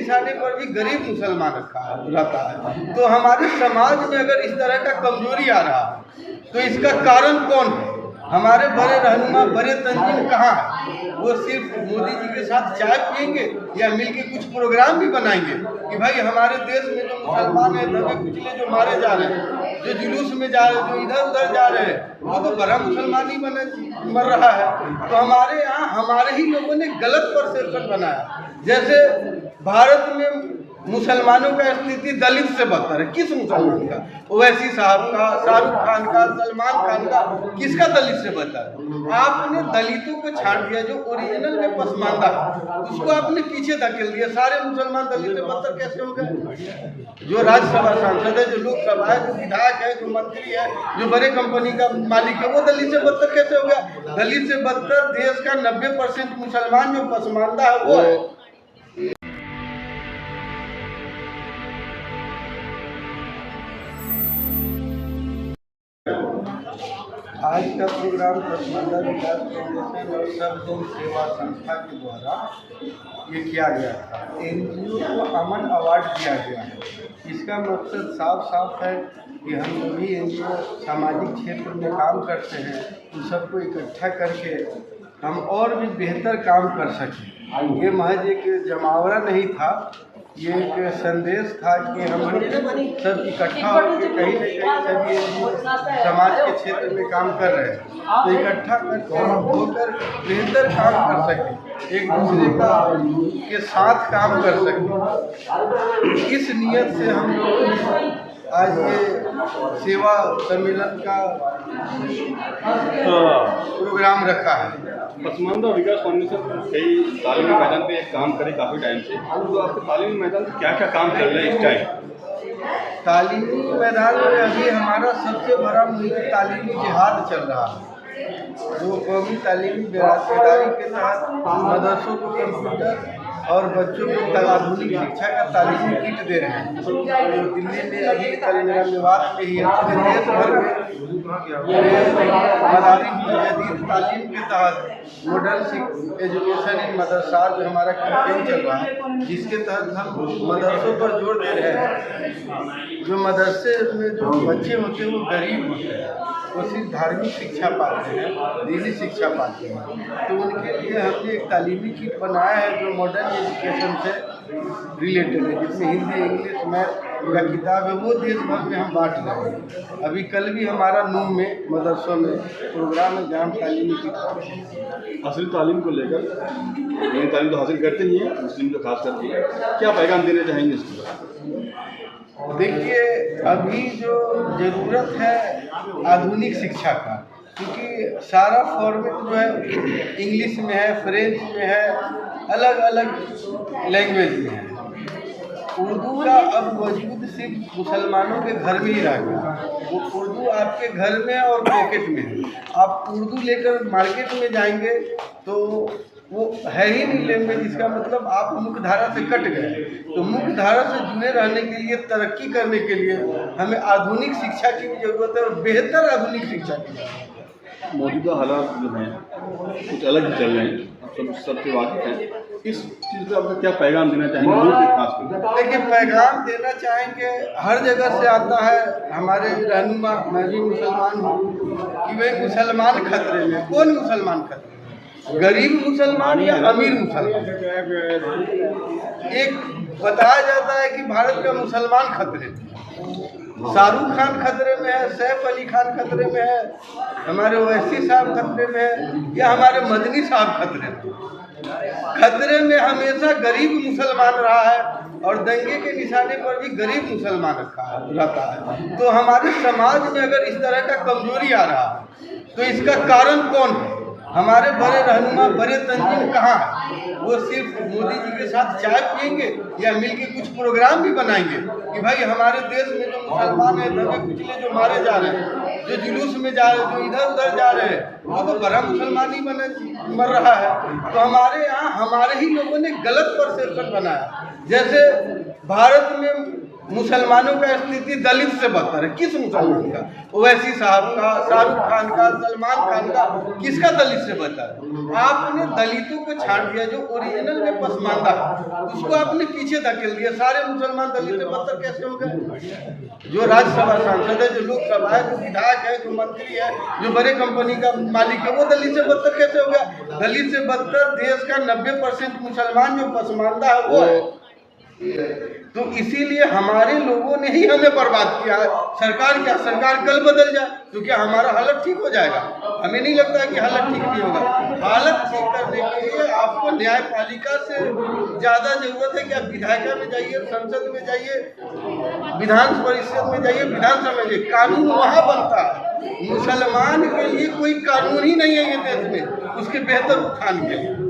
निशाने पर भी गरीब मुसलमान रहता है। तो हमारे समाज में अगर इस तरह का कमजोरी आ रहा है तो इसका कारण कौन है? हमारे बड़े रहनुमा, बड़े तंजीम कहाँ है? वो सिर्फ मोदी जी के साथ चाय पियेंगे या मिलके कुछ प्रोग्राम भी बनाएंगे कि भाई हमारे देश में जो मुसलमान है दबे कुचले जो मारे जा रहे हैं, जो जुलूस में जा रहे हैं, जो इधर उधर जा रहे हैं, वो तो बड़ा मुसलमान ही मर रहा है। तो हमारे यहाँ हमारे ही लोगों ने गलत परसेप्शन बनाया। जैसे भारत में मुसलमानों का स्थिति दलित से बदतर है। किस मुसलमान का? ओवैसी साहब का, शाहरुख खान का, सलमान खान का, किसका दलित से बदतर है? आपने दलितों को छाड़ दिया जो ओरिजिनल में पसमानदा है, उसको आपने पीछे धकेल दिया। सारे मुसलमान दलित से बदतर कैसे हो गए? जो राज्यसभा सांसद है, जो लोकसभा है, जो विधायक है, जो मंत्री है, जो बड़े कंपनी का मालिक है, वो दलित से बदतर कैसे हो गया? दलित से बदतर देश का 90% मुसलमान जो पसमानदा है वो है। आज का प्रोग्राम पसमानदा विकास फाउंडेशन और सब जन सेवा संस्था के द्वारा ये किया गया था। NGO को अमन अवार्ड दिया गया है। इसका मकसद साफ है कि हम जो भी NGO सामाजिक क्षेत्र में काम करते हैं उन सबको इकट्ठा करके हम और भी बेहतर काम कर सकें। ये महज एक जमावड़ा नहीं था, ये एक संदेश था कि हम सब इकट्ठा होकर कहीं न कहीं सभी समाज के क्षेत्र में काम कर रहे हैं, तो इकट्ठा होकर बेहतर काम कर सकें, एक दूसरे के साथ काम कर सकें। इस नियत से हम लोग आज ये सेवा सम्मेलन का प्रोग्राम रखा है। पसमानदा विकास फाउंडेशन कई तालीमी मैदान पे काम करे काफ़ी टाइम से, तो आपके तालीमी मैदान पे क्या क्या काम चल रहा है इस टाइम? तालीमी मैदान में अभी हमारा सबसे बड़ा मुहिम तालीमी जिहाद चल रहा है। जो कौमी तालीमी बेदारी के तहत मदरसों को कंप्यूटर और बच्चों को आधुनिक शिक्षा का तालीमी किट दे रहे हैं। तो दिल्ली में अभी कल मेरा विवाद में ही पूरे देश भर में मदारी जदीद तालीम के तहत मॉडर्न एजुकेशन इन मदरसा जो हमारा कैंपेन चल रहा है, जिसके तहत हम मदरसों पर जोर दे रहे हैं। जो मदरसे में जो बच्चे होते हैं वो गरीब होते हैं, वो सिर्फ धार्मिक शिक्षा पाते हैं, दीनी शिक्षा पाते हैं। तो उनके लिए हमने एक तालीमी किट बनाया है जो मॉडर्न एजुकेशन से रिलेटेड है, जिसमें हिंदी, इंग्लिश, मैथ का किताब है, वो देश भर में हम बांट रहे हैं। अभी कल भी हमारा नूम में मदरसों में प्रोग्राम है जहाँ हम तालीमी किट असली तालीम को लेकर, नई तालीम तो हासिल करते नहीं है मुस्लिम जो खास करके, क्या पैगाम देना चाहेंगे इसके बाद? देखिए, अभी जो ज़रूरत है आधुनिक शिक्षा का, क्योंकि सारा फॉर्मेट जो है इंग्लिश में है, फ्रेंच में है, अलग अलग लैंग्वेज में है। उर्दू का अब वजूद सिर्फ मुसलमानों के घर में ही रह गया। वो उर्दू आपके घर में और पॉकेट में है। आप उर्दू लेकर मार्केट में जाएंगे तो वो है ही नहीं लैंग्वेज। इसका मतलब आप मुख्य धारा से कट गए। तो मुख्य धारा से जुड़े रहने के लिए, तरक्की करने के लिए हमें आधुनिक शिक्षा की भी जरूरत है और बेहतर आधुनिक शिक्षा की जरूरत है। मौजूदा हालात जो हैं कुछ अलग ही चल रहे हैं, आप सबसे वाकिफ हैं। इस चीज़ पर आपका क्या पैगाम देना चाहेंगे खास कर? देखिए, पैगाम देना चाहेंगे, हर जगह से आता है हमारे रहनुमा, मैं भी मुसलमान हूँ, कि वे मुसलमान खतरे में। कौन मुसलमान खतरे में? गरीब मुसलमान या अमीर मुसलमान? एक बताया जाता है कि भारत का मुसलमान खतरे में, शाहरुख खान खतरे में है, सैफ अली खान खतरे में है, हमारे ओवैसी साहब खतरे में है, या हमारे मदनी साहब खतरे में। खतरे में हमेशा गरीब मुसलमान रहा है और दंगे के निशाने पर भी गरीब मुसलमान रहता है। तो हमारे समाज में अगर इस तरह का कमजोरी आ रहा है तो इसका कारण कौन है? हमारे बड़े रहनुमा, बड़े तंजीम कहाँ है? वो सिर्फ मोदी जी के साथ चाय पियेंगे या मिलके कुछ प्रोग्राम भी बनाएंगे कि भाई हमारे देश में जो मुसलमान है दबे कुचले जो मारे जा रहे हैं, जो जुलूस में जा रहे हैं, जो इधर उधर जा रहे हैं, वो तो बड़ा मुसलमान ही मर रहा है। तो हमारे यहाँ हमारे ही लोगों ने गलत परसेप्शन बनाया। जैसे भारत में मुसलमानों का स्थिति दलित से बदतर है। किस मुसलमान का? ओवैसी साहब का, शाहरुख खान का, सलमान खान का, किसका दलित से बदतर है? आपने दलितों को छाड़ दिया, जो ओरिजिनल में पसमानदा है उसको आपने पीछे धकेल दिया। सारे मुसलमान दलित से बदतर कैसे हो गए? जो राज्यसभा सांसद है, जो लोकसभा है, जो विधायक है, जो मंत्री है, जो बड़े कंपनी का मालिक है, वो दलित से बदतर कैसे हो गया? दलित से बदतर देश का 90% मुसलमान जो पसमानदा है वो है। तो इसीलिए हमारे लोगों ने ही हमें बर्बाद किया है। सरकार क्या, सरकार कल बदल जाए तो क्या हमारा हालत ठीक हो जाएगा? हमें नहीं लगता है कि हालत ठीक भी होगा। हालत ठीक करने के लिए आपको न्यायपालिका से ज़्यादा जरूरत है कि आप विधायिका में जाइए, संसद में जाइए, विधान परिषद में जाइए, विधानसभा में जाइए, कानून वहाँ बनता है। मुसलमान के लिए कोई कानून ही नहीं है ये देश में, उसके बेहतर उत्थान के लिए।